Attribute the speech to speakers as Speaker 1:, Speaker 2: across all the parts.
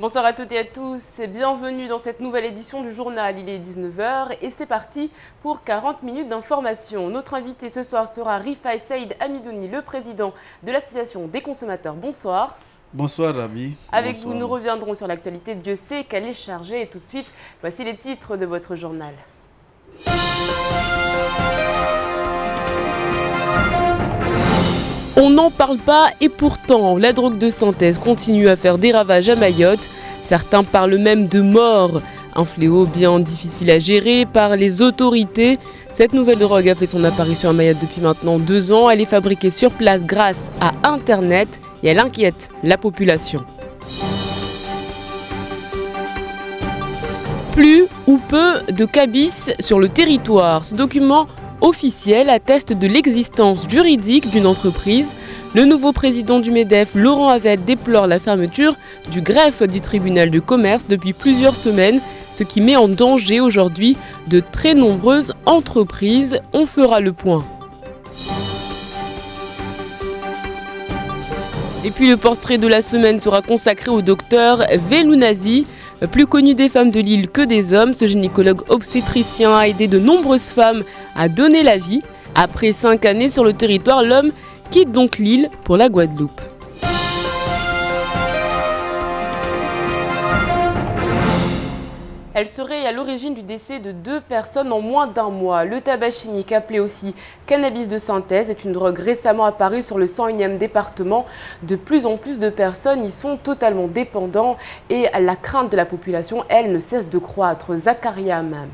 Speaker 1: Bonsoir à toutes et à tous et bienvenue dans cette nouvelle édition du journal. Il est 19 h et c'est parti pour 40 minutes d'information. Notre invité ce soir sera Rifai Saïd Amidouni, le président de l'association des consommateurs. Bonsoir.
Speaker 2: Bonsoir Rabi.
Speaker 1: Avec vous, nous reviendrons sur l'actualité. Dieu sait qu'elle est chargée. Et tout de suite, voici les titres de votre journal. On n'en parle pas et pourtant, la drogue de synthèse continue à faire des ravages à Mayotte. Certains parlent même de mort. Un fléau bien difficile à gérer par les autorités. Cette nouvelle drogue a fait son apparition à Mayotte depuis maintenant 2 ans. Elle est fabriquée sur place grâce à Internet et elle inquiète la population. Plus ou peu de cannabis sur le territoire. Ce document officiel atteste de l'existence juridique d'une entreprise. Le nouveau président du MEDEF, Laurent Havette, déplore la fermeture du greffe du tribunal de commerce depuis plusieurs semaines, ce qui met en danger aujourd'hui de très nombreuses entreprises. On fera le point. Et puis le portrait de la semaine sera consacré au docteur Velounazi. Plus connu des femmes de l'île que des hommes, ce gynécologue obstétricien a aidé de nombreuses femmes à donner la vie. Après 5 années sur le territoire, l'homme quitte donc l'île pour la Guadeloupe. Elle serait à l'origine du décès de 2 personnes en moins d'1 mois. Le tabac chimique, appelé aussi cannabis de synthèse, est une drogue récemment apparue sur le 101e département. De plus en plus de personnes y sont totalement dépendants et la crainte de la population, elle, ne cesse de croître. Zakaria même.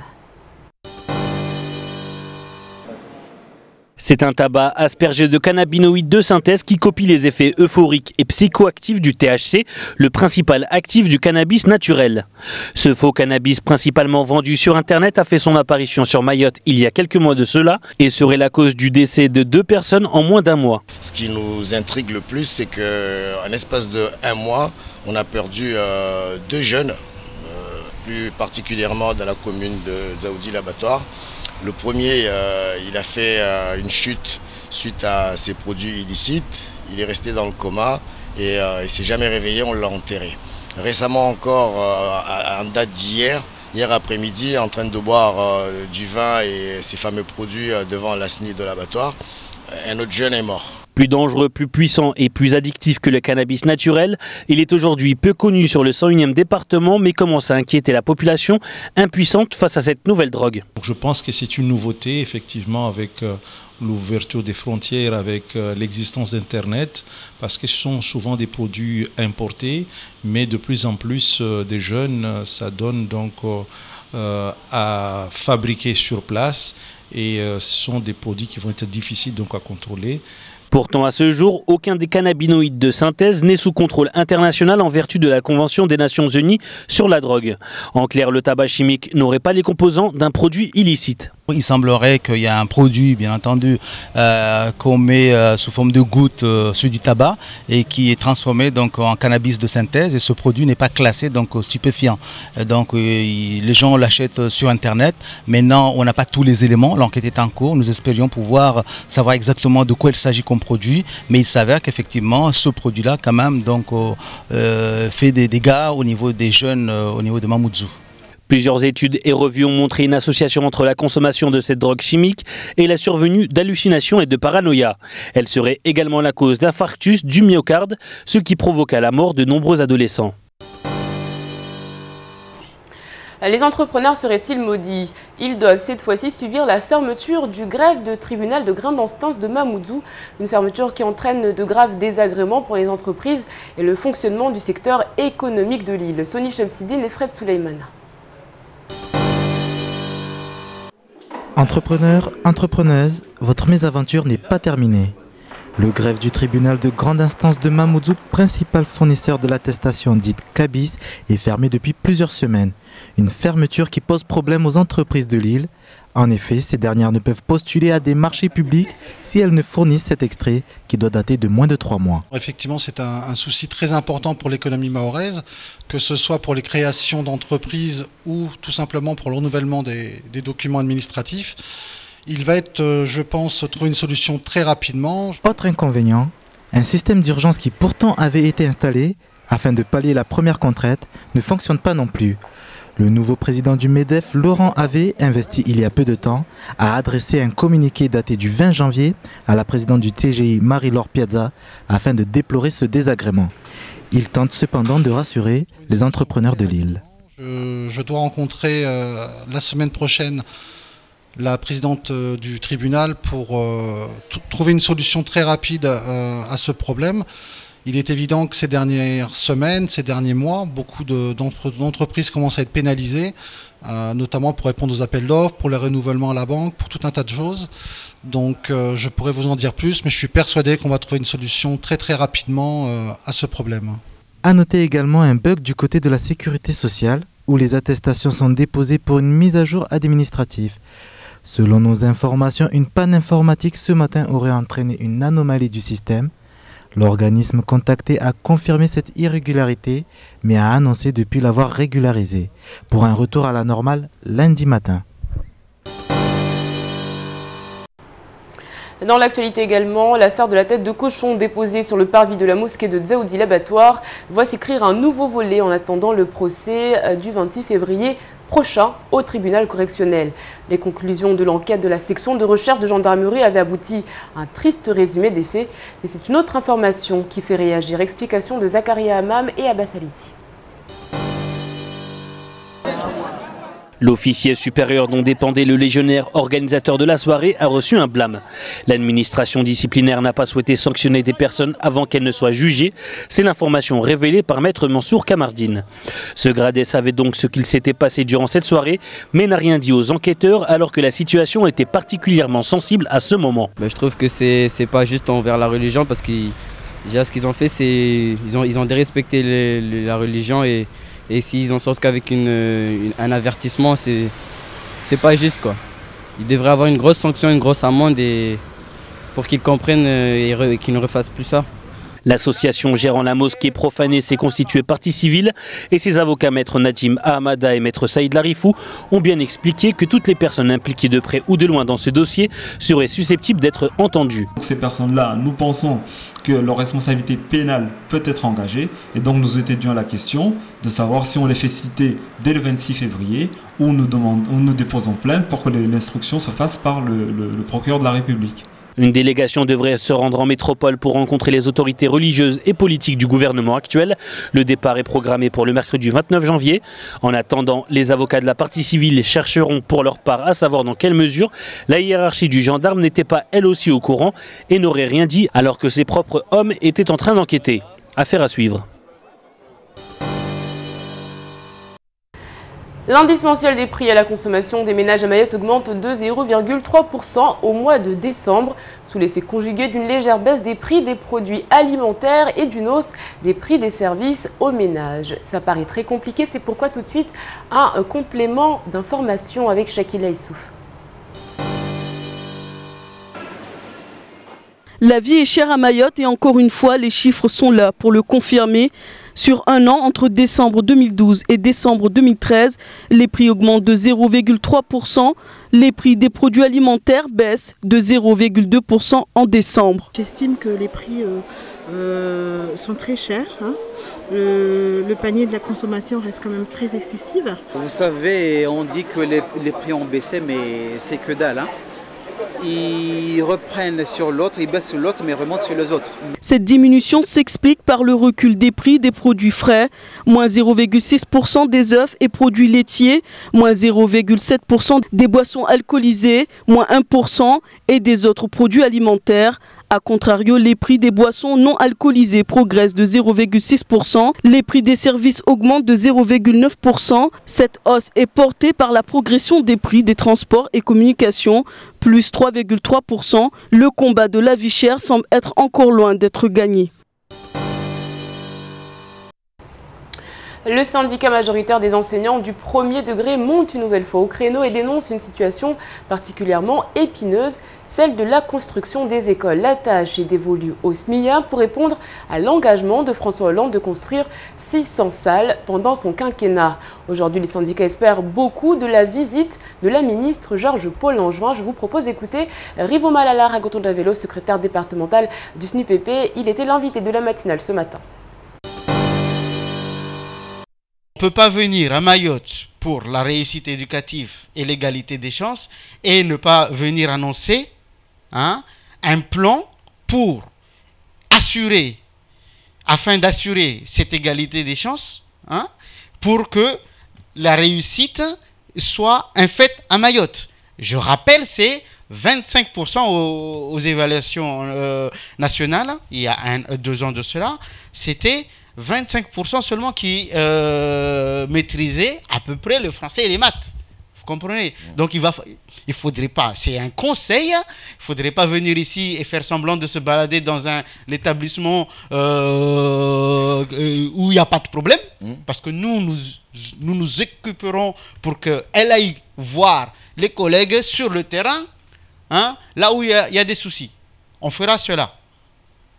Speaker 3: C'est un tabac aspergé de cannabinoïdes de synthèse qui copie les effets euphoriques et psychoactifs du THC, le principal actif du cannabis naturel. Ce faux cannabis principalement vendu sur Internet a fait son apparition sur Mayotte il y a quelques mois de cela et serait la cause du décès de 2 personnes en moins d'1 mois.
Speaker 4: Ce qui nous intrigue le plus, c'est qu'en espace de 1 mois, on a perdu 2 jeunes, plus particulièrement dans la commune de Dzaoudi l'Abattoir. Le premier, il a fait une chute suite à ses produits illicites. Il est resté dans le coma et il ne s'est jamais réveillé, on l'a enterré. Récemment encore, en date d'hier, hier après-midi, en train de boire du vin et ces fameux produits devant la SNI de l'abattoir, un autre jeune est mort.
Speaker 3: Plus dangereux, plus puissant et plus addictif que le cannabis naturel, il est aujourd'hui peu connu sur le 101e département mais commence à inquiéter la population impuissante face à cette nouvelle drogue.
Speaker 5: Je pense que c'est une nouveauté effectivement avec l'ouverture des frontières, avec l'existence d'Internet, parce que ce sont souvent des produits importés, mais de plus en plus des jeunes, ça donne donc à fabriquer sur place et ce sont des produits qui vont être difficiles donc à contrôler.
Speaker 3: Pourtant, à ce jour, aucun des cannabinoïdes de synthèse n'est sous contrôle international en vertu de la Convention des Nations Unies sur la drogue. En clair, le tabac chimique n'aurait pas les composants d'un produit illicite.
Speaker 6: Il semblerait qu'il y a un produit, bien entendu, qu'on met sous forme de gouttes sur du tabac et qui est transformé donc en cannabis de synthèse. Et ce produit n'est pas classé donc stupéfiant. Donc les gens l'achètent sur Internet. Maintenant, on n'a pas tous les éléments. L'enquête est en cours. Nous espérions pouvoir savoir exactement de quoi il s'agit comme produit. Mais il s'avère qu'effectivement, ce produit-là, quand même, donc, fait des dégâts au niveau des jeunes, au niveau de Mamoudzou.
Speaker 3: Plusieurs études et revues ont montré une association entre la consommation de cette drogue chimique et la survenue d'hallucinations et de paranoïa. Elle serait également la cause d'infarctus du myocarde, ce qui provoqua la mort de nombreux adolescents.
Speaker 1: Les entrepreneurs seraient-ils maudits? Ils doivent cette fois-ci subir la fermeture du greffe de tribunal de grande instance de Mamoudzou. Une fermeture qui entraîne de graves désagréments pour les entreprises et le fonctionnement du secteur économique de l'île. Sony Chamsidine et Fred Souleymana.
Speaker 7: Entrepreneurs, entrepreneuses, votre mésaventure n'est pas terminée. Le greffe du tribunal de grande instance de Mamoudzou, principal fournisseur de l'attestation dite CABIS, est fermé depuis plusieurs semaines. Une fermeture qui pose problème aux entreprises de l'île. En effet, ces dernières ne peuvent postuler à des marchés publics si elles ne fournissent cet extrait qui doit dater de moins de 3 mois.
Speaker 8: Effectivement, c'est un souci très important pour l'économie mahoraise, que ce soit pour les créations d'entreprises ou tout simplement pour le renouvellement des documents administratifs. Il va être, je pense, trouver une solution très rapidement.
Speaker 7: Autre inconvénient, un système d'urgence qui pourtant avait été installé afin de pallier la première contrainte, ne fonctionne pas non plus. Le nouveau président du MEDEF, Laurent Havet, investi il y a peu de temps, a adressé un communiqué daté du 20 janvier à la présidente du TGI, Marie-Laure Piazza, afin de déplorer ce désagrément. Il tente cependant de rassurer les entrepreneurs de l'île.
Speaker 8: Je dois rencontrer la semaine prochaine la présidente du tribunal pour trouver une solution très rapide à ce problème. Il est évident que ces dernières semaines, ces derniers mois, beaucoup d'entreprises commencent à être pénalisées, notamment pour répondre aux appels d'offres, pour les renouvellements à la banque, pour tout un tas de choses. Donc je pourrais vous en dire plus, mais je suis persuadé qu'on va trouver une solution très très rapidement à ce problème.
Speaker 7: A noter également un bug du côté de la sécurité sociale, où les attestations sont déposées pour une mise à jour administrative. Selon nos informations, une panne informatique ce matin aurait entraîné une anomalie du système. L'organisme contacté a confirmé cette irrégularité, mais a annoncé depuis l'avoir régularisée, pour un retour à la normale lundi matin.
Speaker 1: Dans l'actualité également, l'affaire de la tête de cochon déposée sur le parvis de la mosquée de Dzaoudi l'Abattoir voit s'écrire un nouveau volet en attendant le procès du 26 février prochain au tribunal correctionnel. Les conclusions de l'enquête de la section de recherche de gendarmerie avaient abouti à un triste résumé des faits, mais c'est une autre information qui fait réagir. Explication de Zakaria Hammam et Abbas Aliti.
Speaker 3: L'officier supérieur dont dépendait le légionnaire organisateur de la soirée a reçu un blâme. L'administration disciplinaire n'a pas souhaité sanctionner des personnes avant qu'elles ne soient jugées. C'est l'information révélée par maître Mansour Kamardine. Ce gradé savait donc ce qu'il s'était passé durant cette soirée, mais n'a rien dit aux enquêteurs alors que la situation était particulièrement sensible à ce moment.
Speaker 2: Je trouve que c'est pas juste envers la religion parce que déjà ce qu'ils ont fait, c'est ils ont dérespecté la religion et s'ils en sortent qu'avec un avertissement, c'est pas juste quoi. Ils devraient avoir une grosse sanction, une grosse amende pour qu'ils comprennent et qu'ils ne refassent plus ça.
Speaker 3: L'association gérant la mosquée profanée s'est constituée partie civile et ses avocats maître Najim Ahamada et maître Saïd Larifou ont bien expliqué que toutes les personnes impliquées de près ou de loin dans ce dossier seraient susceptibles d'être entendues.
Speaker 9: Ces personnes-là, nous pensons que leur responsabilité pénale peut être engagée et donc nous étudions la question de savoir si on les fait citer dès le 26 février ou nous déposons plainte pour que l'instruction se fasse par le procureur de la République.
Speaker 3: Une délégation devrait se rendre en métropole pour rencontrer les autorités religieuses et politiques du gouvernement actuel. Le départ est programmé pour le mercredi 29 janvier. En attendant, les avocats de la partie civile chercheront pour leur part à savoir dans quelle mesure la hiérarchie du gendarme n'était pas elle aussi au courant et n'aurait rien dit alors que ses propres hommes étaient en train d'enquêter. Affaire à suivre.
Speaker 1: L'indice mensuel des prix à la consommation des ménages à Mayotte augmente de 0,3% au mois de décembre, sous l'effet conjugué d'une légère baisse des prix des produits alimentaires et d'une hausse des prix des services aux ménages. Ça paraît très compliqué, c'est pourquoi tout de suite un complément d'information avec Shakila Issouf.
Speaker 10: La vie est chère à Mayotte et encore une fois, les chiffres sont là pour le confirmer. Sur un an, entre décembre 2012 et décembre 2013, les prix augmentent de 0,3%. Les prix des produits alimentaires baissent de 0,2% en décembre.
Speaker 11: J'estime que les prix sont très chers. Le panier de la consommation reste quand même très excessif.
Speaker 6: Vous savez, on dit que les prix ont baissé, mais c'est que dalle. Ils reprennent sur l'autre, ils baissent sur l'autre, mais remontent sur les autres.
Speaker 10: Cette diminution s'explique par le recul des prix des produits frais, moins 0,6% des œufs et produits laitiers, moins 0,7% des boissons alcoolisées, moins 1% et des autres produits alimentaires. A contrario, les prix des boissons non alcoolisées progressent de 0,6%, les prix des services augmentent de 0,9%. Cette hausse est portée par la progression des prix des transports et communications, plus 3,3%. Le combat de la vie chère semble être encore loin d'être gagné.
Speaker 1: Le syndicat majoritaire des enseignants du premier degré monte une nouvelle fois au créneau et dénonce une situation particulièrement épineuse, celle de la construction des écoles. La tâche est dévolue au SMIA pour répondre à l'engagement de François Hollande de construire 600 salles pendant son quinquennat. Aujourd'hui, les syndicats espèrent beaucoup de la visite de la ministre Georges-Paul Langevin. Je vous propose d'écouter Rivo Malala Ragoton-Javelo, secrétaire départemental du SNUPP. Il était l'invité de la matinale ce matin.
Speaker 12: peut pas venir à Mayotte pour la réussite éducative et l'égalité des chances et ne pas venir annoncer un plan pour assurer, afin d'assurer cette égalité des chances, pour que la réussite soit un fait à Mayotte. Je rappelle, c'est 25% aux évaluations nationales, il y a 2 ans de cela, c'était 25% seulement qui maîtrisaient à peu près le français et les maths. Vous comprenez? Donc il faudrait pas, c'est un conseil, il faudrait pas venir ici et faire semblant de se balader dans l'établissement où il n'y a pas de problème, parce que nous nous occuperons pour qu'elle aille voir les collègues sur le terrain, là où il y a des soucis. On fera cela.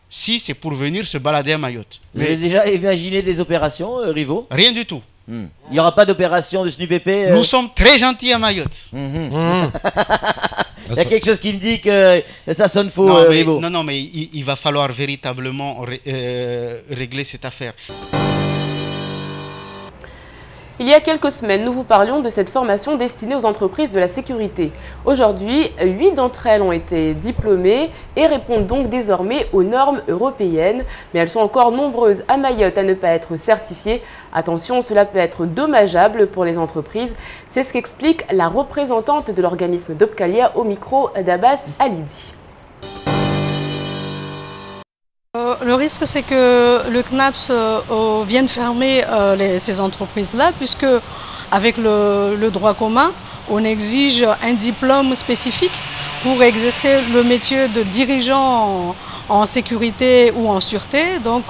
Speaker 12: Si c'est pour venir se balader à Mayotte.
Speaker 13: Vous avez déjà imaginé des opérations, Rivo?
Speaker 12: Rien du tout.
Speaker 13: Il n'y aura pas d'opération de SNUPP
Speaker 12: Nous sommes très gentils à Mayotte.
Speaker 13: Il y a quelque chose qui me dit que ça sonne faux, Rivo.
Speaker 12: Non, mais il va falloir véritablement régler cette affaire.
Speaker 1: Il y a quelques semaines, nous vous parlions de cette formation destinée aux entreprises de la sécurité. Aujourd'hui, 8 d'entre elles ont été diplômées et répondent donc désormais aux normes européennes. Mais elles sont encore nombreuses à Mayotte à ne pas être certifiées. Attention, cela peut être dommageable pour les entreprises. C'est ce qu'explique la représentante de l'organisme d'Opcalia au micro d'Abbas Alidi.
Speaker 14: Le risque, c'est que le CNAPS vienne fermer ces entreprises-là, puisque avec le droit commun, on exige un diplôme spécifique pour exercer le métier de dirigeant en sécurité ou en sûreté. Donc,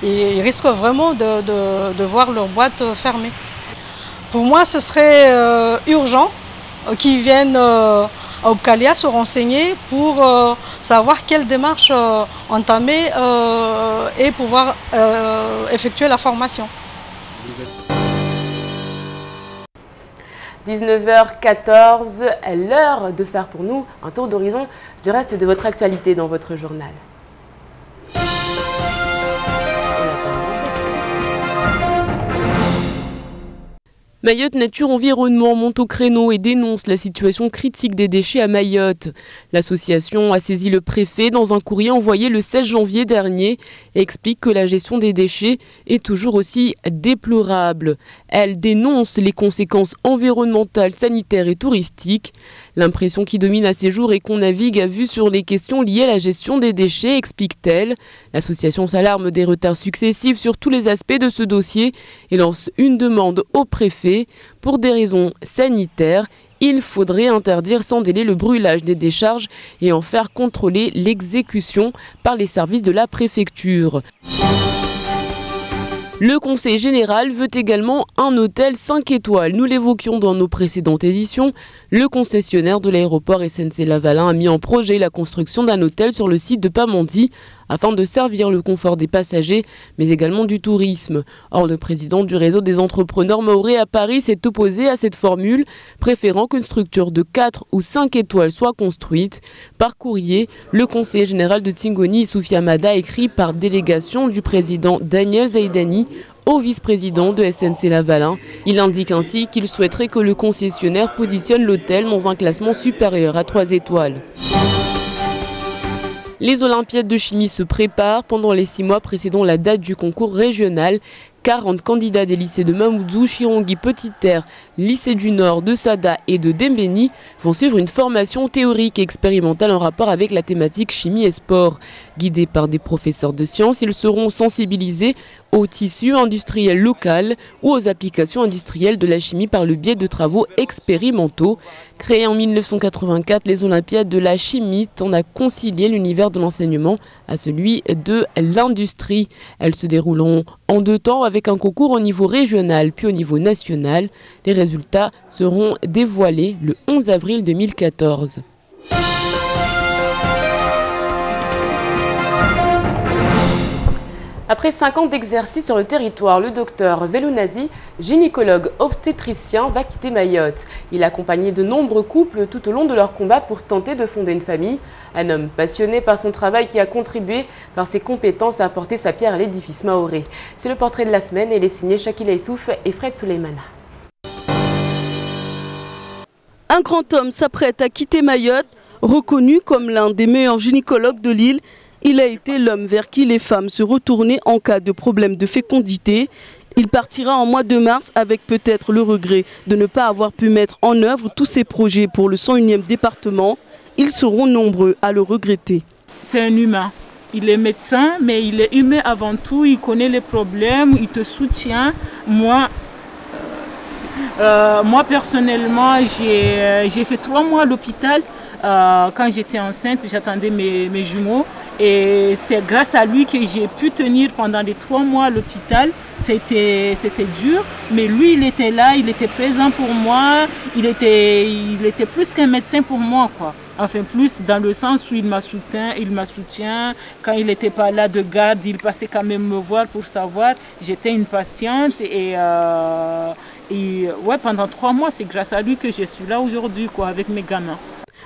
Speaker 14: ils risquent vraiment de voir leur boîte fermée. Pour moi, ce serait urgent qu'ils viennent à Opcalia se renseigner pour savoir quelle démarche entamer et pouvoir effectuer la formation.
Speaker 1: 19h14, l'heure de faire pour nous un tour d'horizon du reste de votre actualité dans votre journal. Mayotte Nature Environnement monte au créneau et dénonce la situation critique des déchets à Mayotte. L'association a saisi le préfet dans un courrier envoyé le 16 janvier dernier et explique que la gestion des déchets est toujours aussi déplorable. Elle dénonce les conséquences environnementales, sanitaires et touristiques. L'impression qui domine à ces jours est qu'on navigue à vue sur les questions liées à la gestion des déchets, explique-t-elle. L'association s'alarme des retards successifs sur tous les aspects de ce dossier et lance une demande au préfet. Pour des raisons sanitaires, il faudrait interdire sans délai le brûlage des décharges et en faire contrôler l'exécution par les services de la préfecture. Le Conseil général veut également un hôtel 5 étoiles. Nous l'évoquions dans nos précédentes éditions. Le concessionnaire de l'aéroport SNC-Lavalin a mis en projet la construction d'un hôtel sur le site de Pamandzi afin de servir le confort des passagers, mais également du tourisme. Or, le président du réseau des entrepreneurs mahorais à Paris s'est opposé à cette formule, préférant qu'une structure de 4 ou 5 étoiles soit construite. Par courrier, le conseiller général de Tingoni, Soufia Mada, écrit par délégation du président Daniel Zaidani au vice-président de SNC-Lavalin. Il indique ainsi qu'il souhaiterait que le concessionnaire positionne l'hôtel dans un classement supérieur à 3 étoiles. Les Olympiades de chimie se préparent. Pendant les 6 mois précédant la date du concours régional, 40 candidats des lycées de Mamoudzou, Chirongui, Petite-Terre, lycée du Nord, de Sada et de Dembéni vont suivre une formation théorique et expérimentale en rapport avec la thématique chimie et sport. Guidés par des professeurs de sciences, ils seront sensibilisés au tissu industriel local ou aux applications industrielles de la chimie par le biais de travaux expérimentaux. Créées en 1984, les Olympiades de la chimie tendent à concilier l'univers de l'enseignement à celui de l'industrie. Elles se dérouleront en 2 temps avec un concours au niveau régional puis au niveau national. Les résultats seront dévoilés le 11 avril 2014. Après 5 ans d'exercice sur le territoire, le docteur Velounazi, gynécologue obstétricien, va quitter Mayotte. Il a accompagné de nombreux couples tout au long de leur combat pour tenter de fonder une famille. Un homme passionné par son travail qui a contribué par ses compétences à apporter sa pierre à l'édifice mahorais. C'est le portrait de la semaine et il est signé Shakila Issouf et Fred Souleymana.
Speaker 10: Un grand homme s'apprête à quitter Mayotte, reconnu comme l'un des meilleurs gynécologues de l'île. Il a été l'homme vers qui les femmes se retournaient en cas de problème de fécondité. Il partira en mois de mars avec peut-être le regret de ne pas avoir pu mettre en œuvre tous ses projets pour le 101e département. Ils seront nombreux à le regretter.
Speaker 15: C'est un humain. Il est médecin, mais il est humain avant tout. Il connaît les problèmes, il te soutient. Moi personnellement, j'ai fait 3 mois à l'hôpital. Quand j'étais enceinte, j'attendais mes jumeaux. Et c'est grâce à lui que j'ai pu tenir pendant les 3 mois à l'hôpital. C'était dur, mais lui, il était là, il était présent pour moi. Il était plus qu'un médecin pour moi, quoi. Enfin, plus dans le sens où il m'a soutient. Quand il n'était pas là de garde, il passait quand même me voir pour savoir. J'étais une patiente et ouais, pendant 3 mois, c'est grâce à lui que je suis là aujourd'hui, quoi, avec mes gamins.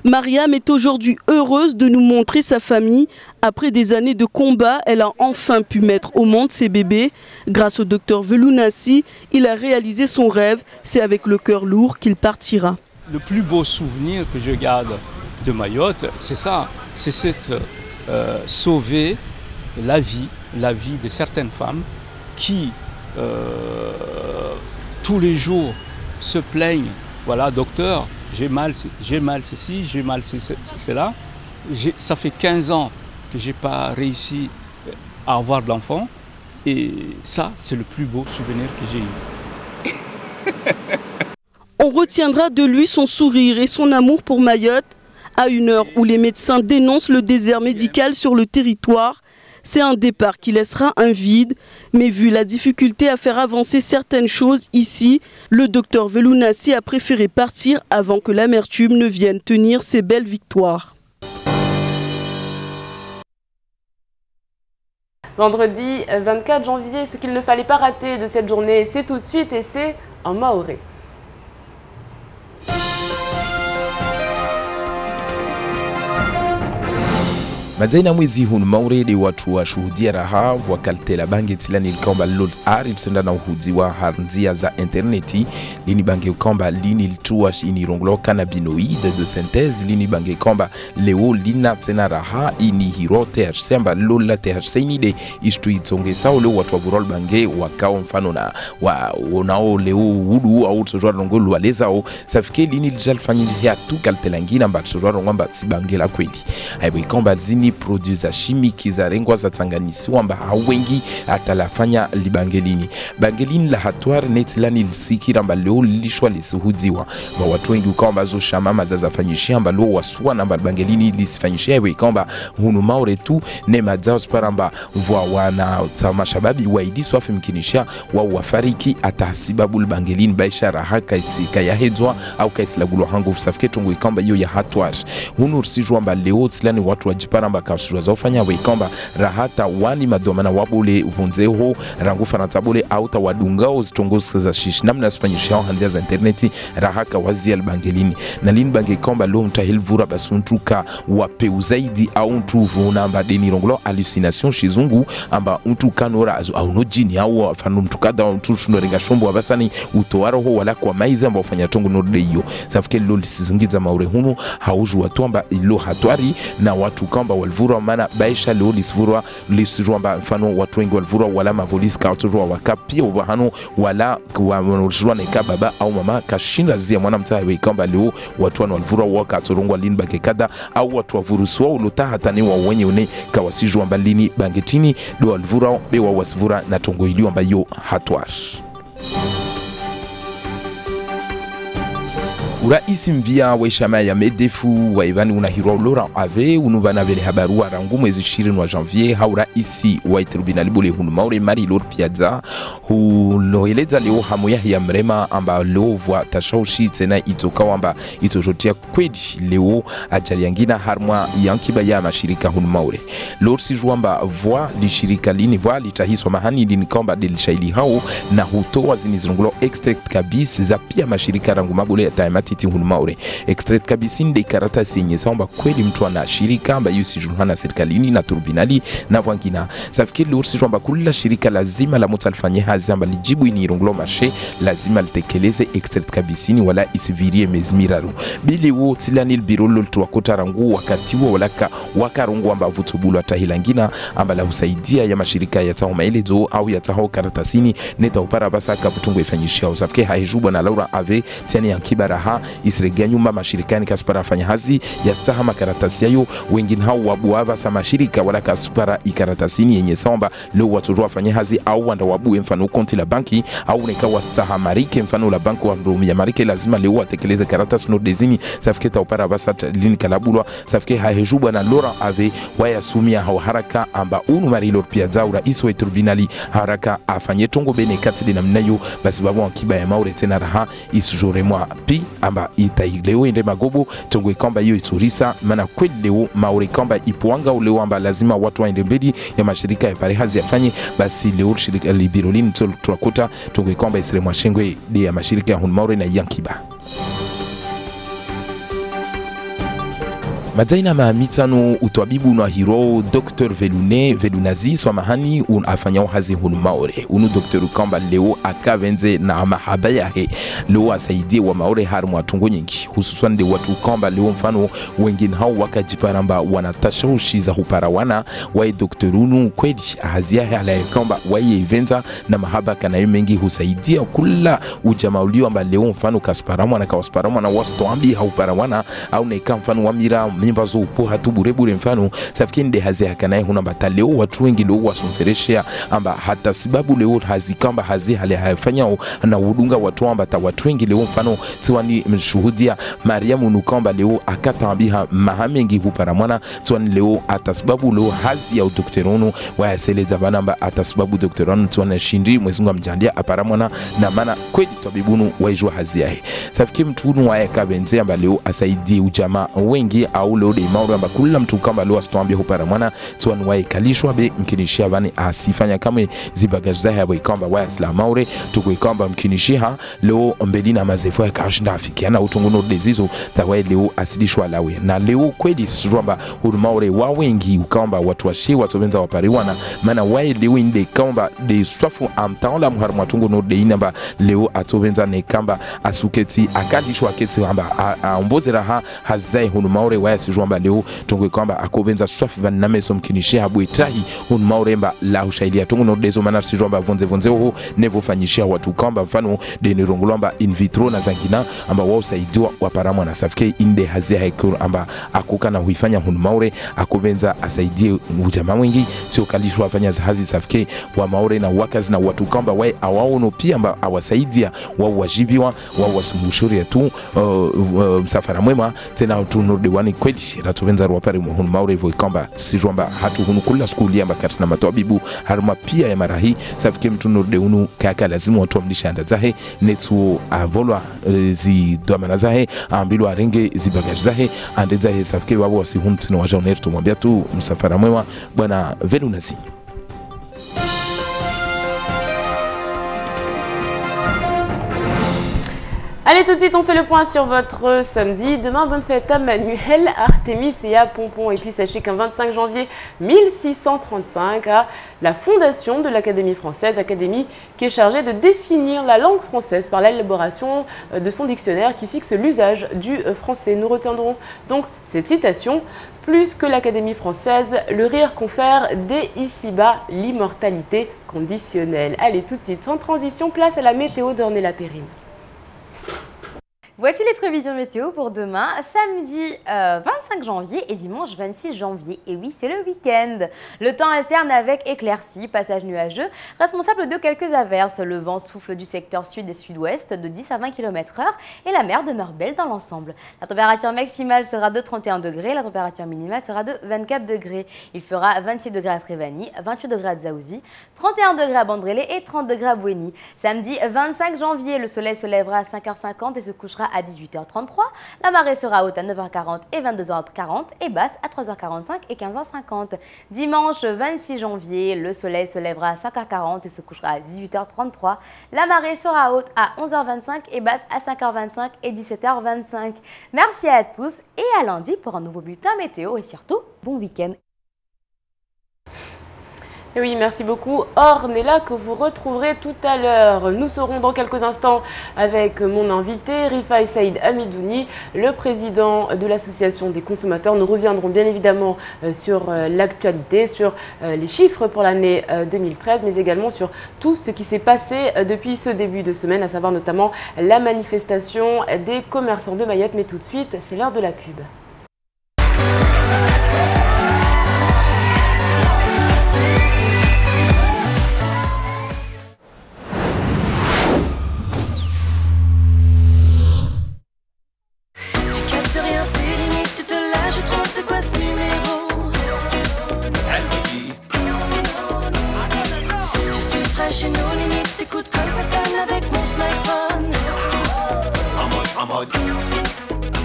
Speaker 10: Mariam est aujourd'hui heureuse de nous montrer sa famille. Après des années de combat, elle a enfin pu mettre au monde ses bébés. Grâce au docteur Velounassi, il a réalisé son rêve. C'est avec le cœur lourd qu'il partira.
Speaker 16: Le plus beau souvenir que je garde de Mayotte, c'est ça. C'est cette sauver la vie de certaines femmes qui tous les jours se plaignent. Voilà, docteur, j'ai mal ceci, j'ai mal cela. Ça fait 15 ans que je n'ai pas réussi à avoir de l'enfant. Et ça, c'est le plus beau souvenir que j'ai eu.
Speaker 10: On retiendra de lui son sourire et son amour pour Mayotte. À une heure où les médecins dénoncent le désert médical sur le territoire, c'est un départ qui laissera un vide. Mais vu la difficulté à faire avancer certaines choses ici, le docteur Velounassi a préféré partir avant que l'amertume ne vienne tenir ses belles victoires.
Speaker 1: Vendredi 24 janvier, ce qu'il ne fallait pas rater de cette journée, c'est tout de suite et c'est en mahorais.
Speaker 17: Mazaina mwezi huu mauredi watu washuhudia raha wakaltela bange tilani ilkomba lol ilisenda na uhudziwa harnzia za interneti lini bange komba lini iltua ini ronglo cannabinoïde de synthèse lini bange komba leo lina tena raha ini hiro THC amba lola THC ini de ishtu itonge sao leo watu waburol bange wakao mfano na unao leo hudu au tsojwa rongolo walezao safike lini lijalfanyia tu kaltela ngina mba tsojwa rongamba tibange la kweli aibo ikomba zini produits za chimiki za rengwa za tanganisi wamba hawengi atalafanya libangelini bangelini la hatwar netilani lisikira mba leo lishwa lisuhudziwa ma watu wengi ukamba zo shamama za zafanyishia mba leo wasua namba bangelini lisifanyishia ewe ikamba hunu maure tu ne madzao sparamba vwa wana tamashababi waidi swafi mkinisha wa wafariki atahasibabu libangelini baisha raha kaisi kaya hedzwa au kaisi lagulo hangu safike tungu ikamba yo ya hatwar hunu ursijwa mba leo tilani watu wajiparamba kasura zofanya wekomba rahata wani madomana wabule ubunzeho rangu fanatabule auta wadungao zitongozi za shish namna sifanyishao hanzia za interneti rahaka wazi albangelini na lini bange komba lo mtahilvura basuntuka wapeu zaidi au mtu vuna amba deni rongolo hallucination shizungu amba mtu kanora au no jini au afanu mtu kada mtu shunorenga shombo abasani utoaro ho wala kwa maiza amba ufanya tongo norde hiyo safike lo lisizungiza maure hunu hauju watu amba ilo hatwari na watu kamba walvura mana baisha leo lisvura lisirwamba mfano watu wengi walvura wala mavolisi kauturwa wakapia ubahano wala wanurishwa neka baba au mama kashinda zia mwana mtawe kamba leo watu walvura wakaturungwa lini bange kada au watu wavuruswa ulota hatani wa wenye une kawasijwa mbalini bangetini do walvura bewa wasvura na tongo iliyo ambayo hatwar. Uraisi mvia wa ishama ya medefu wa Ivani unahirwa Laurent Ave unubana vele habarua rangu mwezi 20 wa janvier hauraisi wa tribunali bule hunu maure Marie Laure Piazza huloeleza leo hamu ya mrema amba leo vwa tashaushi tena itoka wamba itojotia kwedi leo ajali yangina harmwa yankiba ya mashirika hunu maure Laure sijuamba vwa lishirika lini vwa litahiswa mahani lini kamba delishaili hao na hutoa zinizungulo extract kabisi za pia mashirika rangu magule ya taimati titi hunu maure extract kabisi nde karatasi yenye samba kweli mtu ana shirika amba yusi juhana serikalini na turbinali na vwangina safikiri Laure sijuamba kula shirika lazima la mutu alifanye hazi amba lijibu inirungulo mashe lazima litekeleze extract kabisini wala isivirie mezmiraru bili wo tilanil birolo tuwakota rangu wakati wo walaka wakarungu amba vutubulu atahilangina amba la husaidia ya mashirika ya taho maelezo au ya taho karatasini neta upara basa kavutungu ifanyishia usafike haijubwa na Laurent Ave tiani ya kibaraha isreganyuma mashirikani kaspara fanya hazi ya staha makaratasi yayo wengine hao wabuava sa mashirika wala kaspara ikaratasini yenye samba leo watu wafanya hazi au wanda wabu mfano konti la banki au nikawa staha marike mfano la banki wa ndumi ya marike lazima leo watekeleze karatasi no dezini safike ta upara basa lini kalabulwa safike haijubwa na Laurent Ave waya sumia hao haraka amba unu Marie Laure Piazza rais wa tribunali haraka afanye tongo bene katili na mnayo basi babu wakiba ya maure tena raha isujore mwa pi amba itaileo ende magobo tongo ikamba hiyo iturisa maana kweli leo maure kamba ipuanga uleo amba lazima watu waende mbele ya mashirika ya parehazi yafanye basi leo shirika libirolini tuwakuta tongo ikamba isire mwa shengwe ya mashirika ya hunu maure na yankiba Mazaina mahamitano utwabibu na hiro Dr. Velunazi swamahani afanyao hazi hunu maore unu Dr. Kamba leo akavenze na mahaba yahe leo asaidie wa maore harmu watungo nyingi hususan de watu Kamba leo mfano wengine hao wakajiparamba wanatashawishi za huparawana wae Dr. Unu kweli hazi yahe ala Kamba wae evenza na mahaba kana mengi husaidia kula ujamaa ulio amba leo mfano kasparamwa na kawasparamwa na wastoambi hauparawana au na mfano wamira mimba zo upo hatu burebure mfano safikini de hazi hakanae huna mbata leo watu wengi leo wasumfereshea amba hata sababu leo hazi kamba hazi hale haifanyao na udunga watu ambata watu wengi leo mfano tuwani mshuhudia Mariamu nukamba leo akatambiha mahamengi huparamwana tuwani leo hata sababu leo hazi ya udokterono waya seleza banamba hata sababu dokterono tuwana shindi mwesunga mjandia aparamwana na mana kweli tabibunu waijua hazi yahe safikini mtunu waya kabenze amba leo asaidi ujama wengi au leo de maure amba kula mtu kamba leo asitoambia hupara mwana tuwani wae kalishwa be mkinishia bani asifanya kama zibagaji zahe abo ikamba wae asila maure tuku ikamba mkinishia leo mbelina mazefu ya kashinda afikiana utunguno dezizo tawae leo asidishwa lawe na leo kweli suruamba huru maure wawengi ukamba watu washi watu wenza wapariwana mana wae leo inde kamba de swafu amtaola muharu matunguno de inamba leo atovenza ne kamba asuketi akalishwa aketi amba aomboze raha hazai huru maure waya sijwamba leo tungwe kwamba akovenza swafi van nameso mkinishia habuitahi hunu mauremba la ushailia tungu no dezo manar sijwamba vonze ho nevo fanyishia watu kwamba mfano de nirongulomba in vitro na zangina amba wao saidiwa waparamwa na safike inde hazia haikur amba akuka na huifanya hunu maure akovenza asaidie ujama wengi sio kalishwa fanya hazi safike wa maure na wakazi na watu kwamba wae awaono pia amba awasaidia wao wajibiwa wao wasumushuri tu msafara mwema tena tunurde wani kweli ratuvenza ruwapari hunu maure hivyo ikamba sijwamba hatu hunu kula skuli amba katina matuabibu haruma pia ya marahi safike mtu nurde unu kaka lazimu watu wamlisha anda zahe netu avolwa ziduamana zahe ambilu arenge zibagaji zahe ande zahe safike wabu wasi hunu tino wajao netu mwambia tu msafara mwema bwana Velunazi.
Speaker 1: Allez, tout de suite, on fait le point sur votre samedi. Demain, bonne fête à Manuel, Artemis et à Pompon. Et puis, sachez qu'un 25 janvier 1635, la fondation de l'Académie française, académie qui est chargée de définir la langue française par l'élaboration de son dictionnaire qui fixe l'usage du français. Nous retiendrons donc cette citation. Plus que l'Académie française, le rire confère dès ici-bas l'immortalité conditionnelle. Allez, tout de suite, sans transition, place à la météo d'Ornella Perrine.
Speaker 18: Voici les prévisions météo pour demain, samedi 25 janvier et dimanche 26 janvier. Et oui, c'est le week-end. Le temps alterne avec éclaircies, passages nuageux, responsable de quelques averses. Le vent souffle du secteur sud et sud-ouest de 10 à 20 km/h et la mer demeure belle dans l'ensemble. La température maximale sera de 31 degrés, la température minimale sera de 24 degrés. Il fera 26 degrés à Trévani, 28 degrés à Dzaoudzi, 31 degrés à Bandrélé et 30 degrés à Bouéni. Samedi 25 janvier, le soleil se lèvera à 5h50 et se couchera à 18h33. La marée sera haute à 9h40 et 22h40 et basse à 3h45 et 15h50. Dimanche 26 janvier, le soleil se lèvera à 5h40 et se couchera à 18h33. La marée sera haute à 11h25 et basse à 5h25 et 17h25. Merci à tous et à lundi pour un nouveau bulletin météo et surtout, bon week-end.
Speaker 1: Et oui, merci beaucoup Ornella que vous retrouverez tout à l'heure. Nous serons dans quelques instants avec mon invité Rifai Saïd Amidouni, le président de l'association des consommateurs. Nous reviendrons bien évidemment sur l'actualité, sur les chiffres pour l'année 2013, mais également sur tout ce qui s'est passé depuis ce début de semaine, à savoir notamment la manifestation des commerçants de Mayotte. Mais tout de suite, c'est l'heure de la pub.
Speaker 19: Chez nos limites, écoute comme ça sonne avec mon smartphone. En mode.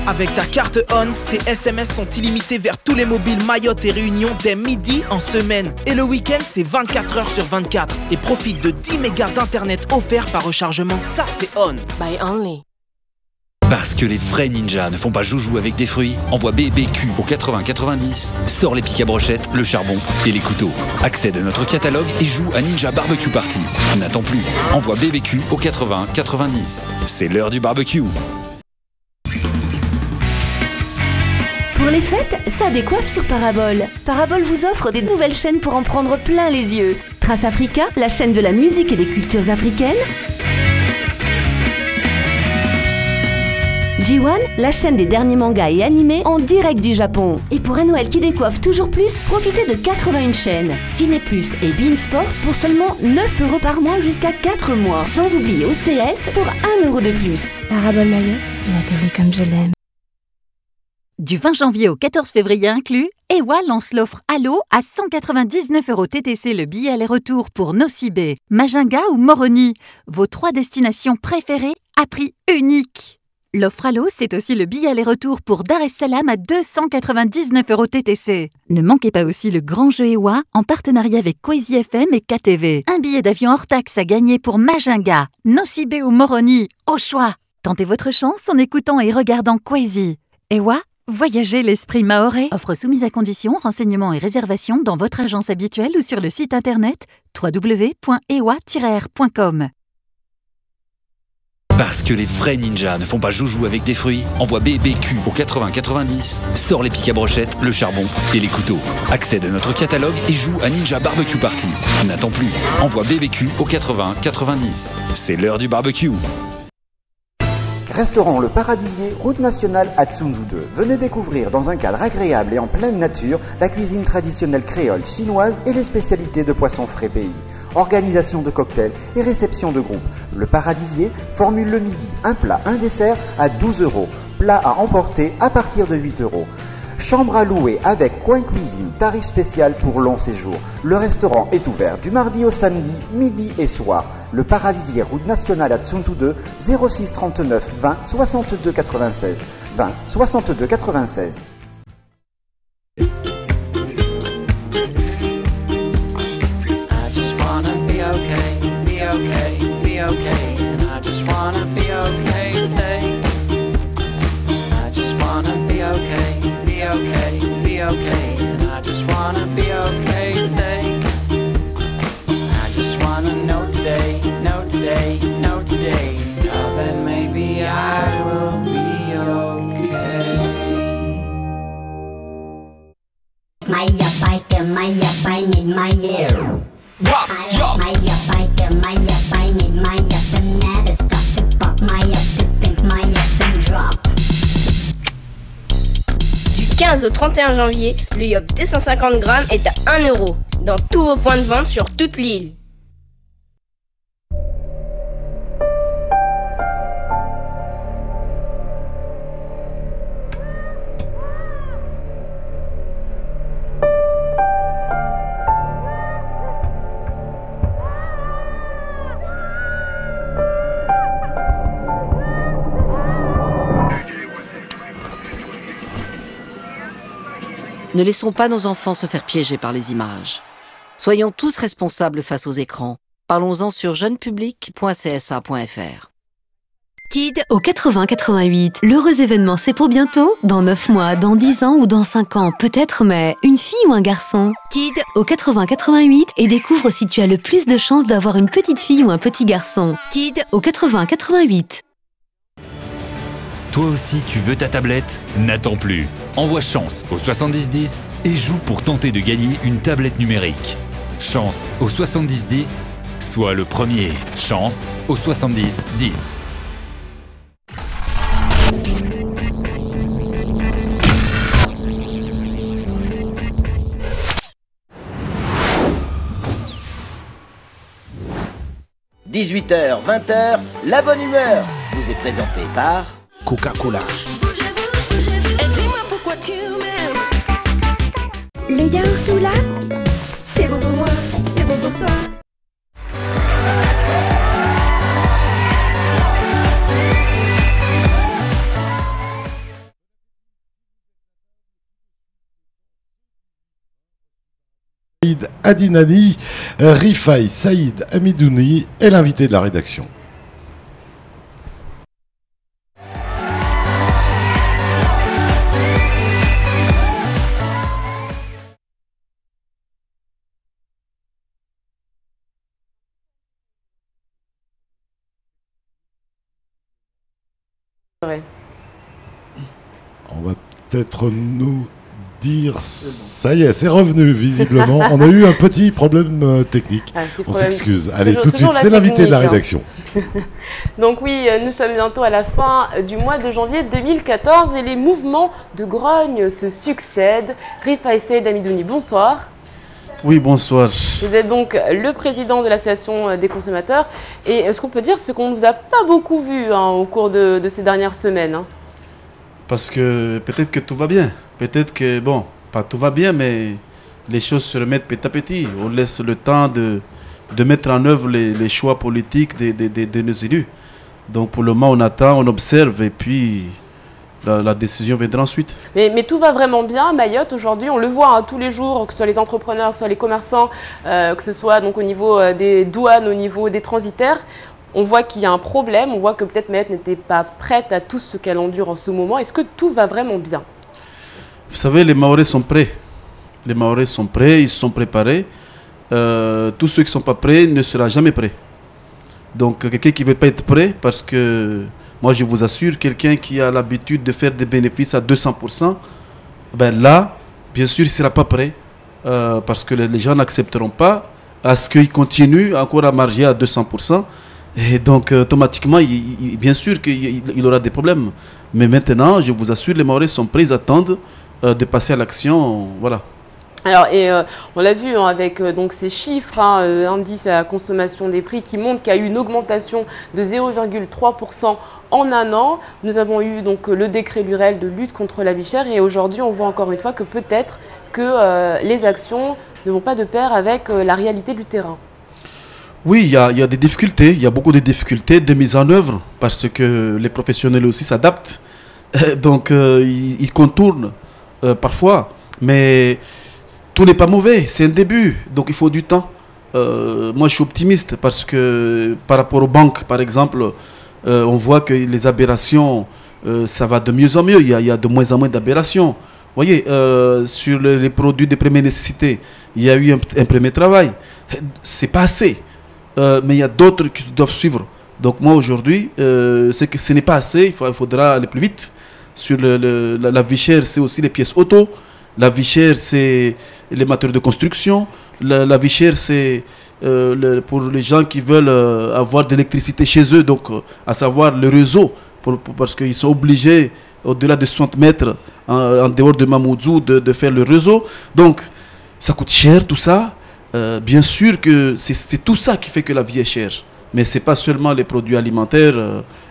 Speaker 20: Avec ta carte ON, tes SMS sont illimités vers tous les mobiles Mayotte et Réunion dès midi en semaine. Et le week-end, c'est 24 heures sur 24. Et profite de 10 mégas d'internet offerts par rechargement. Ça, c'est ON.
Speaker 19: By Only.
Speaker 21: Parce que les vrais ninjas ne font pas joujou avec des fruits, envoie BBQ au 80-90, sors les pics à brochettes, le charbon et les couteaux. Accède à notre catalogue et joue à Ninja Barbecue Party. N'attends plus, envoie BBQ au 80-90. C'est l'heure du barbecue.
Speaker 22: Pour les fêtes, ça décoiffe sur Parabole. Parabole vous offre des nouvelles chaînes pour en prendre plein les yeux. Trace Africa, la chaîne de la musique et des cultures africaines. G1, la chaîne des derniers mangas et animés en direct du Japon. Et pour un Noël qui décoiffe toujours plus, profitez de 81 chaînes. Ciné Plus et Bein Sport pour seulement 9 € par mois jusqu'à 4 mois. Sans oublier OCS pour 1 € de plus.
Speaker 23: Parabole Mayotte, la télé comme je l'aime.
Speaker 24: Du 20 janvier au 14 février inclus, EWA lance l'offre Allo à 199 € TTC le billet aller-retour pour Nosibé, Majinga ou Moroni. Vos 3 destinations préférées à prix unique. L'offre Allo, c'est aussi le billet aller-retour pour Dar es Salaam à 299 € TTC. Ne manquez pas aussi le grand jeu EWA en partenariat avec Kwezi FM et KTV. Un billet d'avion hors taxe à gagner pour Majinga, Nosibé ou Moroni, au choix. Tentez votre chance en écoutant et regardant Kwezi. EWA, voyagez l'esprit mahorais. Offre soumise à conditions, renseignements et réservations dans votre agence habituelle ou sur le site internet www.ewa-r.com.
Speaker 21: Parce que les vrais ninjas ne font pas joujou avec des fruits, envoie BBQ au 80-90, sors les pics à brochettes, le charbon et les couteaux. Accède à notre catalogue et joue à Ninja Barbecue Party. N'attends plus, envoie BBQ au 80-90. C'est l'heure du barbecue.
Speaker 25: Restaurant Le Paradisier, route nationale à Tsunzu 2. Venez découvrir dans un cadre agréable et en pleine nature la cuisine traditionnelle créole, chinoise et les spécialités de poissons frais pays. Organisation de cocktails et réception de groupe. Le Paradisier formule le midi, un plat, un dessert à 12 €. Plat à emporter à partir de 8 €. Chambre à louer avec coin cuisine, tarif spécial pour long séjour. Le restaurant est ouvert du mardi au samedi, midi et soir. Le Paradisier, route nationale à Tsunzu 2, 06 39 20 62 96. 20 62 96.
Speaker 2: 15 au 31 janvier, le Yop 250 grammes est à 1 € dans tous vos points de vente sur toute l'île.
Speaker 4: Ne laissons pas nos enfants se faire piéger par les images. Soyons tous responsables face aux écrans. Parlons-en sur jeunepublic.csa.fr.
Speaker 22: Kid au 80-88. L'heureux événement, c'est pour bientôt? Dans 9 mois, dans 10 ans ou dans 5 ans, peut-être, mais une fille ou un garçon? Kid au 80-88 et découvre si tu as le plus de chances d'avoir une petite fille ou un petit garçon. Kid au 80-88.
Speaker 21: Toi aussi, tu veux ta tablette? N'attends plus. Envoie Chance au 7010 et joue pour tenter de gagner une tablette numérique. Chance au 7010, sois le premier. Chance au 7010.
Speaker 5: – 18h, 20h, la bonne humeur vous est présentée par
Speaker 17: Coca-Cola.
Speaker 22: Le yaourt ou là? C'est bon pour moi, c'est bon pour toi.
Speaker 7: Saïd Adinani, Rifai Saïd Amidouni est l'invité de la rédaction. On va peut-être nous dire... Ça y est, c'est revenu visiblement. On a eu un petit problème technique. On s'excuse. Allez, tout de suite, c'est l'invité de la rédaction.
Speaker 1: Donc oui, nous sommes bientôt à la fin du mois de janvier 2014 et les mouvements de grogne se succèdent. Rifai Saïd Amidouni, bonsoir.
Speaker 8: Oui, bonsoir.
Speaker 1: Vous êtes donc le président de l'association des consommateurs. Et ce qu'on peut dire, c'est qu'on ne vous a pas beaucoup vu au cours de ces dernières semaines.
Speaker 8: Parce que peut-être que tout va bien. Peut-être que, bon, pas tout va bien, mais les choses se remettent petit à petit. On laisse le temps de mettre en œuvre les choix politiques de nos élus. Donc pour le moment, on attend, on observe et puis la décision viendra ensuite.
Speaker 1: Mais tout va vraiment bien à Mayotte aujourd'hui, on le voit tous les jours, que ce soit les entrepreneurs, que ce soit les commerçants, que ce soit donc au niveau des douanes, au niveau des transitaires. On voit qu'il y a un problème, on voit que peut-être Mayotte n'était pas prête à tout ce qu'elle endure en ce moment. Est-ce que tout va vraiment bien?
Speaker 8: Vous savez, les Mahorais sont prêts. Les Mahorais sont prêts, ils se sont préparés. Tous ceux qui ne sont pas prêts ne seront jamais prêts. Donc quelqu'un qui ne veut pas être prêt, parce que moi je vous assure, quelqu'un qui a l'habitude de faire des bénéfices à 200%, ben là, bien sûr, il ne sera pas prêt. Parce que les gens n'accepteront pas à ce qu'il continue encore à marger à 200%. Et donc, automatiquement, bien sûr qu'il aura des problèmes. Mais maintenant, je vous assure, les Mahorais sont prêts, ils attendent de passer à l'action. Voilà.
Speaker 1: Alors, on l'a vu avec donc ces chiffres, indice à la consommation des prix, qui montrent qu'il y a eu une augmentation de 0,3% en un an. Nous avons eu donc le décret Lurel de lutte contre la vie chère. Et aujourd'hui, on voit encore une fois que peut-être que les actions ne vont pas de pair avec la réalité du terrain.
Speaker 8: Oui, il y a des difficultés, il y a beaucoup de difficultés de mise en œuvre parce que les professionnels aussi s'adaptent. Donc, ils contournent parfois, mais tout n'est pas mauvais, c'est un début, donc il faut du temps. Moi, je suis optimiste parce que par rapport aux banques, par exemple, on voit que les aberrations, ça va de mieux en mieux, il y a de moins en moins d'aberrations. Vous voyez, sur les produits de première nécessité, il y a eu un premier travail. C'est pas assez. Mais il y a d'autres qui doivent suivre. Donc moi aujourd'hui, c'est que ce n'est pas assez, il faudra aller plus vite. Sur la vie chère, c'est aussi les pièces auto. La vie chère, c'est les matériaux de construction. La vie chère, c'est pour les gens qui veulent avoir de l'électricité chez eux, donc à savoir le réseau, parce qu'ils sont obligés au-delà de 60 mètres en dehors de Mamoudzou de faire le réseau. Donc, ça coûte cher tout ça. Bien sûr que c'est tout ça qui fait que la vie est chère. Mais ce n'est pas seulement les produits alimentaires.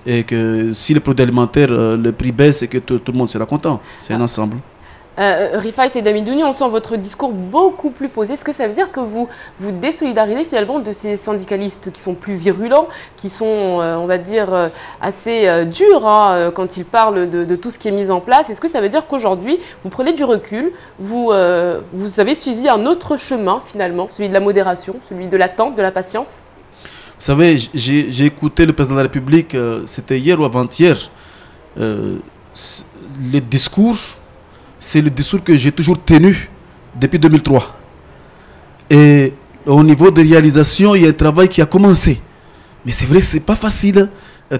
Speaker 8: Et que si les produits alimentaires, le prix baisse et que tout le monde sera content. C'est un ensemble.
Speaker 1: Rifai Seydamidouni, on sent votre discours beaucoup plus posé. Est-ce que ça veut dire que vous désolidarisez finalement de ces syndicalistes qui sont plus virulents, qui sont, on va dire, assez durs quand ils parlent de tout ce qui est mis en place? Est-ce que ça veut dire qu'aujourd'hui, vous prenez du recul, vous avez suivi un autre chemin finalement, celui de la modération, celui de l'attente, de la patience?
Speaker 8: Vous savez, j'ai écouté le président de la République, c'était hier ou avant-hier, le discours... C'est le discours que j'ai toujours tenu depuis 2003. Et au niveau des réalisations, il y a un travail qui a commencé. Mais c'est vrai que ce n'est pas facile.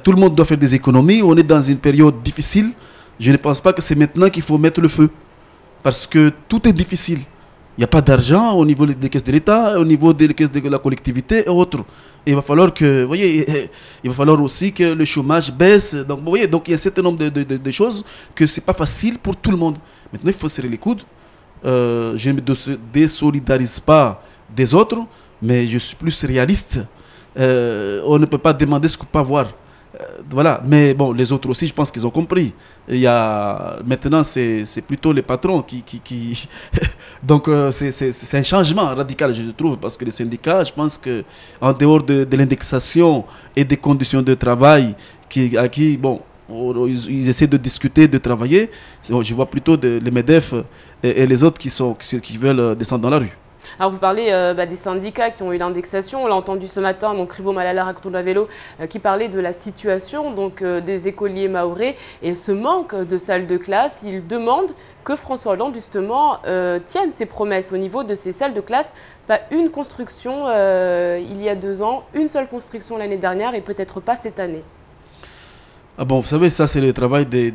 Speaker 8: Tout le monde doit faire des économies. On est dans une période difficile. Je ne pense pas que c'est maintenant qu'il faut mettre le feu. Parce que tout est difficile. Il n'y a pas d'argent au niveau des caisses de l'État, au niveau des caisses de la collectivité et autres. Et il va falloir que, vous voyez, il va falloir aussi que le chômage baisse. Donc, vous voyez, donc il y a un certain nombre de choses que ce n'est pas facile pour tout le monde. Maintenant, il faut serrer les coudes. Je ne me désolidarise pas des autres, mais je suis plus réaliste. On ne peut pas demander ce qu'on peut pas voir. Voilà. Mais bon, les autres aussi, je pense qu'ils ont compris. Maintenant, c'est plutôt les patrons qui... Donc, c'est un changement radical, je trouve, parce que les syndicats, je pense qu'en dehors de l'indexation et des conditions de travail bon, ils essaient de discuter, de travailler. Je vois plutôt les MEDEF et les autres qui veulent descendre dans la rue.
Speaker 1: Alors vous parlez des syndicats qui ont eu l'indexation. On l'a entendu ce matin, donc Rivo Malala Rakotomla Vélo qui parlait de la situation donc, des écoliers mahorais et ce manque de salles de classe. Il demande que François Hollande justement tienne ses promesses au niveau de ces salles de classe. Pas une construction il y a 2 ans, une seule construction l'année dernière et peut-être pas cette année.
Speaker 8: Ah bon, vous savez, ça c'est le travail des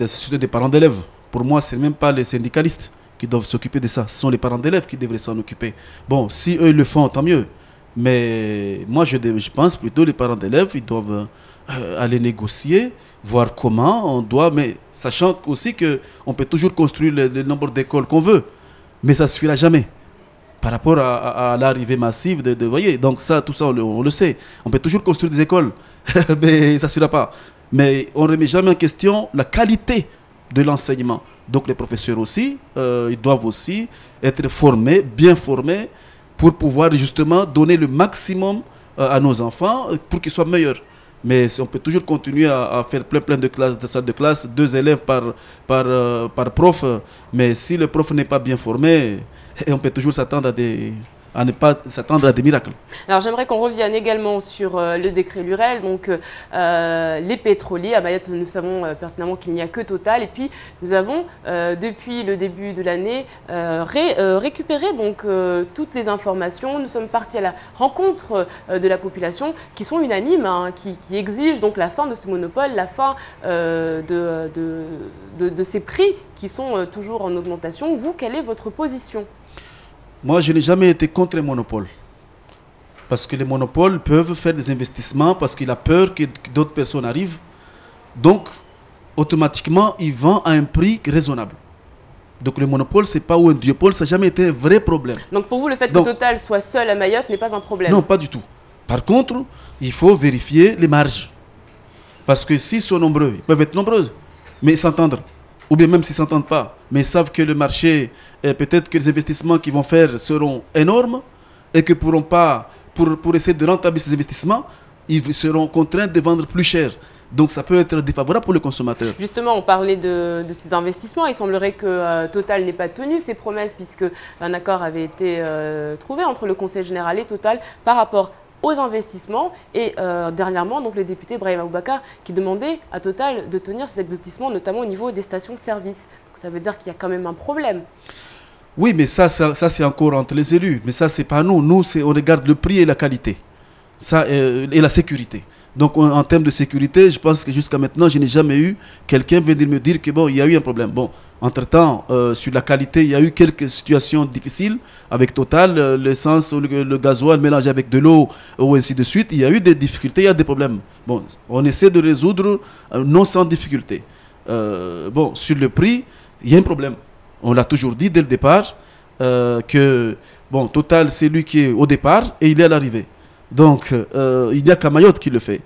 Speaker 8: sociétés des parents d'élèves. Pour moi, ce n'est même pas les syndicalistes qui doivent s'occuper de ça. Ce sont les parents d'élèves qui devraient s'en occuper. Bon, si eux le font, tant mieux. Mais moi, je pense plutôt les parents d'élèves, ils doivent aller négocier, voir comment on doit, mais sachant aussi qu'on peut toujours construire le nombre d'écoles qu'on veut. Mais ça ne suffira jamais. Par rapport à l'arrivée massive de voyez, donc ça, tout ça, on le sait. On peut toujours construire des écoles, mais ça ne suffira pas. Mais on ne remet jamais en question la qualité de l'enseignement. Donc les professeurs aussi, ils doivent aussi être formés, bien formés, pour pouvoir justement donner le maximum à nos enfants pour qu'ils soient meilleurs. Mais on peut toujours continuer à faire plein de classes, de salles de classe, 2 élèves par prof. Mais si le prof n'est pas bien formé, on peut toujours s'attendre à ne pas s'attendre à des miracles. Alors
Speaker 1: j'aimerais qu'on revienne également sur le décret Lurel, donc les pétroliers. À Mayotte, nous savons pertinemment qu'il n'y a que Total. Et puis nous avons, depuis le début de l'année, récupéré donc, toutes les informations. Nous sommes partis à la rencontre de la population qui sont unanimes, qui exigent donc la fin de ce monopole, la fin de ces prix qui sont toujours en augmentation. Vous, quelle est votre position ?
Speaker 8: Moi, je n'ai jamais été contre les monopoles. Parce que les monopoles peuvent faire des investissements parce qu'il a peur que d'autres personnes arrivent. Donc, automatiquement, il vend à un prix raisonnable. Donc, le monopole, ce n'est pas ou un duopole, ça n'a jamais été un vrai problème.
Speaker 1: Donc, pour vous, le fait que Total soit seul à Mayotte n'est pas un problème?
Speaker 8: Non, pas du tout. Par contre, il faut vérifier les marges. Parce que s'ils sont nombreux, ils peuvent être nombreux, mais s'entendre. Ou bien même s'ils ne s'entendent pas, mais ils savent que le marché, peut-être que les investissements qu'ils vont faire seront énormes et que pourront pas, pour essayer de rentabiliser ces investissements, ils seront contraints de vendre plus cher. Donc ça peut être défavorable pour le consommateur.
Speaker 1: Justement, on parlait de ces investissements. Il semblerait que Total n'ait pas tenu ses promesses puisque un accord avait été trouvé entre le Conseil général et Total par rapport aux investissements et dernièrement donc le député Brahim Aboubakar qui demandait à Total de tenir ces investissements notamment au niveau des stations-service. Ça veut dire qu'il y a quand même un problème.
Speaker 8: Oui, mais ça c'est encore entre les élus. Mais ça, c'est pas nous. Nous, on regarde le prix et la qualité et la sécurité. Donc, en termes de sécurité, je pense que jusqu'à maintenant, je n'ai jamais eu quelqu'un venir me dire que bon, il y a eu un problème. Bon, entre-temps, sur la qualité, il y a eu quelques situations difficiles avec Total, l'essence ou le gasoil mélangé avec de l'eau ou ainsi de suite. Il y a eu des difficultés, il y a des problèmes. Bon, on essaie de résoudre non sans difficulté. bon, sur le prix, il y a un problème. On l'a toujours dit dès le départ que, bon, Total, c'est lui qui est au départ et il est à l'arrivée. Donc, il n'y a qu'à Mayotte qui le fait.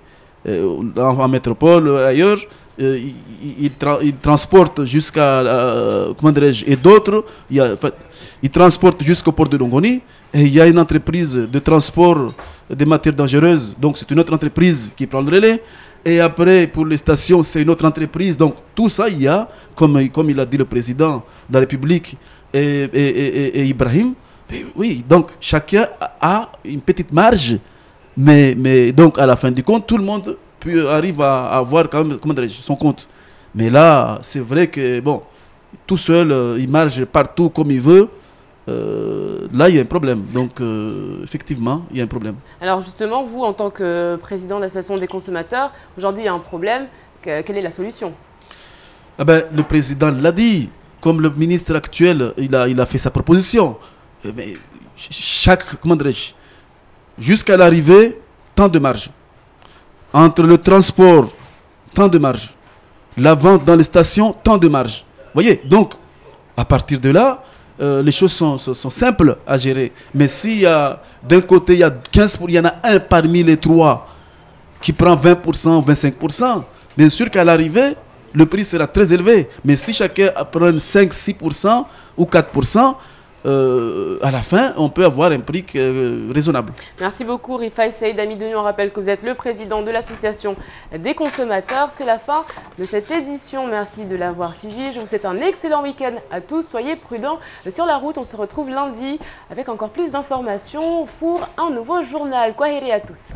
Speaker 8: En métropole, ailleurs, il transporte jusqu'à, comment dirais-je, et d'autres, il transporte jusqu'au port de Longoni. Et il y a une entreprise de transport des matières dangereuses, donc c'est une autre entreprise qui prend le relais. Et après, pour les stations, c'est une autre entreprise. Donc tout ça, il y a, comme il a dit le président de la République et Ibrahim, oui, donc chacun a une petite marge. Mais donc à la fin du compte, tout le monde arrive à avoir quand même, comment dirais-je, son compte. Mais là, c'est vrai que, bon, tout seul, il marche partout comme il veut. Là, il y a un problème. Donc, effectivement, il y a un problème.
Speaker 1: Alors justement, vous, en tant que président de l'association des consommateurs, aujourd'hui, il y a un problème. Quelle est la solution?
Speaker 8: Ah ben, le président l'a dit. Comme le ministre actuel, il a fait sa proposition. Mais comment dirais-je, jusqu'à l'arrivée, tant de marge. Entre le transport, tant de marge. La vente dans les stations, tant de marge. Vous voyez, donc, à partir de là, les choses sont simples à gérer. Mais s'il y a, d'un côté, il y a 15%, il y en a un parmi les trois qui prend 20%, 25%, bien sûr qu'à l'arrivée, le prix sera très élevé. Mais si chacun prend 5, 6% ou 4%, à la fin, on peut avoir un prix raisonnable.
Speaker 1: Merci beaucoup, Rifai Saïd Amidouni. On rappelle que vous êtes le président de l'association des consommateurs. C'est la fin de cette édition. Merci de l'avoir suivi. Je vous souhaite un excellent week-end à tous. Soyez prudents sur la route. On se retrouve lundi avec encore plus d'informations pour un nouveau journal. Kwahiri à tous.